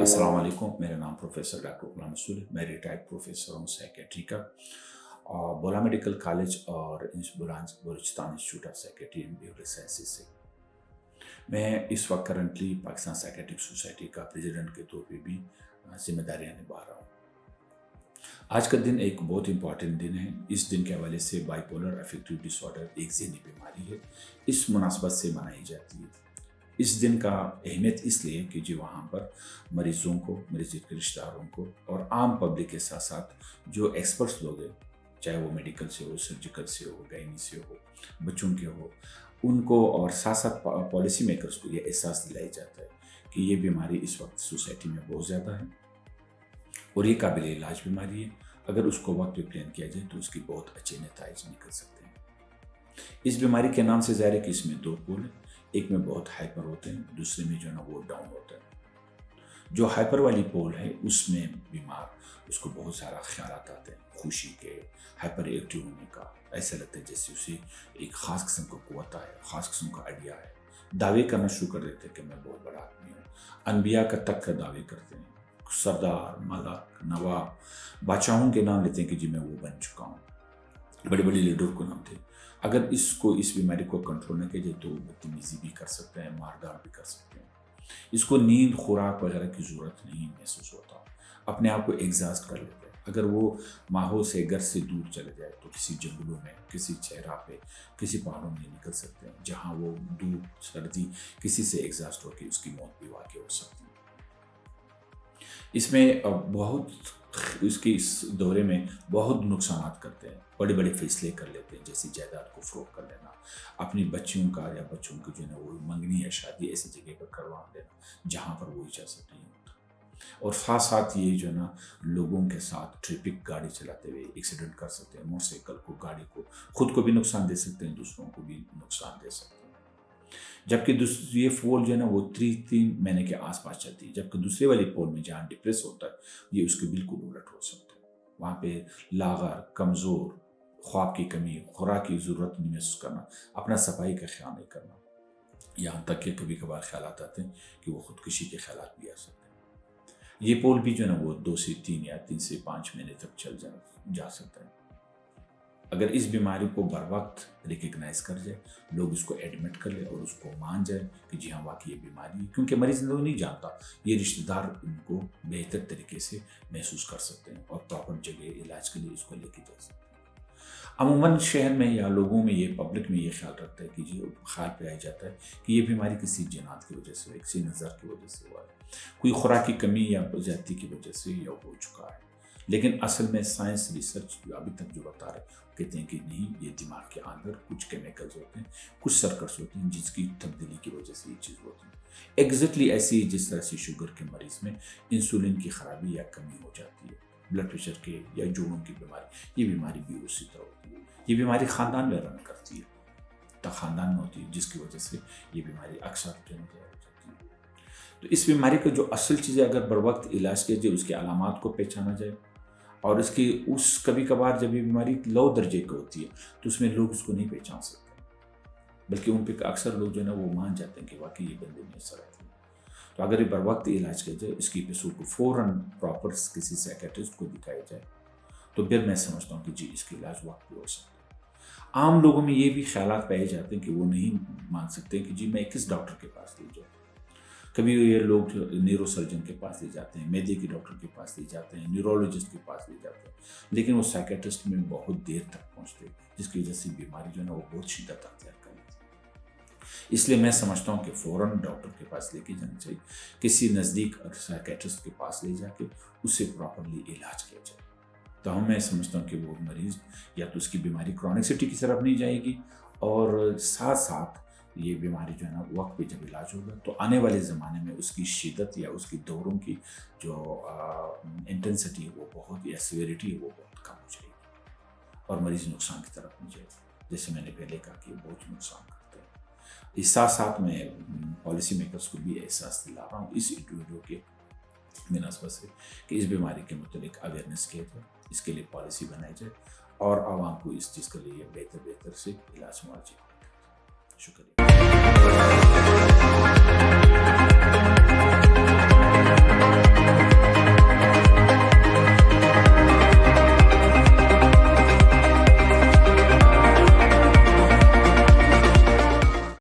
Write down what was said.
السلام علیکم، میرا نام پروفیسر ڈاکٹر غلام رسول ہے۔ میں ریٹائرڈ پروفیسر ہوں سائیکیٹری کا، بولا میڈیکل کالج اور Balochistan institute of psychiatry and behavioural sciences سے۔ میں اس وقت کرنٹلی پاکستان سائیکیٹرک سوسائٹی کا پریزیڈنٹ کے طور پہ بھی ذمہ داریاں نبھا رہا ہوں۔ آج کا دن ایک بہت امپورٹنٹ دن ہے۔ اس دن کے حوالے سے bipolar affective disorder ایک ذہنی بیماری ہے، اس مناسبت سے منائی جاتی ہے۔ اس دن کا اہمیت اس لیے کہ جی وہاں پر مریضوں کو، مریض کے رشتہ داروں کو اور عام پبلک کے ساتھ ساتھ جو ایکسپرٹس لوگ ہیں، چاہے وہ میڈیکل سے ہو، سرجیکل سے ہو، گائنی سے ہو، بچوں کے ہو، ان کو اور ساتھ ساتھ پالیسی میکرز کو یہ احساس دلایا جاتا ہے کہ یہ بیماری اس وقت سوسائٹی میں بہت زیادہ ہے اور یہ قابل علاج بیماری ہے۔ اگر اس کو وقت پہ پلان کیا جائے تو اس کی بہت اچھے نتائج نکل سکتے ہیں۔ اس بیماری کے نام سے ظاہر ہے کہ اس میں دو پول ہیں، ایک میں بہت ہائپر ہوتے ہیں، دوسرے میں جو ہے نا وہ ڈاؤن ہوتا ہے۔ جو ہائپر والی پول ہے اس میں بیمار اس کو بہت سارا خیالات آتے ہیں، خوشی کے، ہائپر ایکٹیو ہونے کا، ایسا لگتا ہے جیسے اسے ایک خاص قسم کا قوت ہے، خاص قسم کا آئیڈیا ہے، دعوے کرنا شروع کر دیتے ہیں کہ میں بہت بڑا آدمی ہوں، انبیاء کا تک کا دعوے کرتے ہیں، سردار، ملک، نواب، بادشاہوں کے نام لیتے ہیں کہ جی میں وہ بن چکا ہوں، بڑے بڑے لیڈر کو نام تھے۔ اگر اس بیماری کو کنٹرول نہ کیا جائے تو بدتمیزی بھی کر سکتے ہیں، ماردار بھی کر سکتے ہیں۔ اس کو نیند، خوراک وغیرہ کی ضرورت نہیں محسوس ہوتا، اپنے آپ کو ایگزاسٹ کر لیتے ہیں۔ اگر وہ ماحول سے، گھر سے دور چلے جائے تو کسی جنگلوں میں، کسی چہرہ پہ، کسی پہاڑوں میں نکل سکتے ہیں جہاں وہ دھوپ، سردی، کسی سے ایگزاسٹ ہو کے اس کی موت بھی واقع ہو سکتی ہے۔ اس میں اس دورے میں بہت نقصانات کرتے ہیں، بڑے بڑے فیصلے کر لیتے ہیں، جیسے جائیداد کو فروخت کر لینا، اپنی بچیوں کا یا بچوں کی جو ہے نا وہ منگنی یا شادی ایسی جگہ پر کروا دینا جہاں پر وہ اجازت نہیں ہوتا، اور ساتھ ساتھ یہ جو ہے نا لوگوں کے ساتھ ٹریفک گاڑی چلاتے ہوئے ایکسیڈنٹ کر سکتے ہیں، موٹر سائیکل کو، گاڑی کو، خود کو بھی نقصان دے سکتے ہیں، دوسروں کو بھی نقصان دے سکتے ہیں۔ جبکہ یہ پول جو ہے نا وہ 3 مہینے کے آس پاس چلتی ہے، جبکہ دوسرے والی پول میں جہاں ڈپریس ہوتا ہے یہ اس کے بالکل الٹ ہو سکتا ہے۔ وہاں پہ لاغر، کمزور، خواب کی کمی، خوراک کی ضرورت نہیں محسوس کرنا، اپنا صفائی کا خیال نہیں کرنا، یہاں تک کہ کبھی کبھار خیالات آتے ہیں کہ وہ خودکشی کے خیالات بھی آ سکتے ہیں۔ یہ پول بھی جو ہے نا وہ 2 سے 3 یا 3 سے 5 مہینے تک چل جا سکتا ہے۔ اگر اس بیماری کو بر وقت ریکگنائز کر جائے، لوگ اس کو ایڈمٹ کر لیں اور اس کو مان جائے کہ جی ہاں واقعی یہ بیماری ہے، کیونکہ مریض لوگ نہیں جانتا، یہ رشتہ دار ان کو بہتر طریقے سے محسوس کر سکتے ہیں اور پراپر جگہ علاج کے لیے اس کو لے کے جا سکتے ہیں۔ عموماً شہر میں یا لوگوں میں، یہ پبلک میں یہ خیال رکھتا ہے کہ جی خیال پہ آ جاتا ہے کہ یہ بیماری کسی جنات کی وجہ سے، کسی نظر کی وجہ سے ہوا ہے، کوئی خوراک کی کمی یا زیادتی کی وجہ سے یا ہو چکا ہے۔ لیکن اصل میں سائنس ریسرچ ابھی تک جو بتا رہے کہتے ہیں کہ نہیں، یہ دماغ کے اندر کچھ کیمیکلز ہوتے ہیں، کچھ سرکٹس ہوتے ہیں جس کی تبدیلی کی وجہ سے یہ چیز ہوتی ہے۔ ایگزیکٹلی ایسی جس طرح سے شوگر کے مریض میں انسولین کی خرابی یا کمی ہو جاتی ہے، بلڈ پریشر کے یا جوڑوں کی بیماری، یہ بیماری بھی اسی طرح ہوتی ہے۔ یہ بیماری خاندان میں رن کرتی ہے، خاندان میں ہوتی ہے، جس کی وجہ سے یہ بیماری اکثر ہو جاتی ہے۔ تو اس بیماری کا جو اصل چیز ہے، اگر بر وقت علاج کیا جائے، اس کے علامات کو پہچانا جائے، اور کبھی کبھار جب یہ بیماری لو درجے کی ہوتی ہے تو اس میں لوگ اس کو نہیں پہچان سکتے، بلکہ ان پہ اکثر لوگ جو ہے نا وہ مان جاتے ہیں کہ واقعی یہ بندے میں ایسا رہتی ہے۔ تو اگر یہ بر وقت علاج کیا جائے، اس کی ایپیسوڈ کو فوراً پراپر کسی سائیکیٹرسٹ کو دکھایا جائے، تو پھر میں سمجھتا ہوں کہ جی اس کا علاج وقت پہ ہو سکتا ہے۔ عام لوگوں میں یہ بھی خیالات پائے جاتے ہیں کہ وہ نہیں مان سکتے کہ جی میں کس ڈاکٹر کے پاس لے جاؤں۔ کبھی یہ لوگ نیورو سرجن کے پاس لے جاتے ہیں، معدے کے ڈاکٹر کے پاس لے جاتے ہیں، نیورولوجسٹ کے پاس لے جاتے ہیں، لیکن وہ سائیکیٹرسٹ میں بہت دیر تک پہنچتے ہیں، جس کی وجہ سے بیماری جو ہے نا وہ بہت شدت اختیار کر لیتی ہے۔ اس لیے میں سمجھتا ہوں کہ فوراً ڈاکٹر کے پاس لے کے جانا چاہیے، کسی نزدیک سائیکیٹرسٹ کے پاس لے جا کے اسے پراپرلی علاج کیا جائے۔ تو میں سمجھتا ہوں کہ وہ مریض یا تو اس کی بیماری کرونکسٹی کی طرف نہیں جائے گی، اور ساتھ ساتھ یہ بیماری جو ہے نا وقت پہ جب علاج ہوگا تو آنے والے زمانے میں اس کی شدت یا اس کی دوروں کی جو انٹینسٹی ہے وہ بہت، یا سیویریٹی ہے وہ بہت کم ہو جائے گی، اور مریض نقصان کی طرف نہیں جائے گا۔ جیسے میں نے پہلے کہا کہ یہ بہت نقصان کرتے ہیں۔ اس ساتھ ساتھ میں پالیسی میکرز کو بھی احساس دلا رہا ہوں اس ویڈیو کے مناسبت سے کہ اس بیماری کے متعلق اویئرنیس کیا جائے، اس کے لیے پالیسی بنائی جائے، اور عوام کو اس چیز کے لیے بہتر سے علاج معالجہ۔ شکریہ.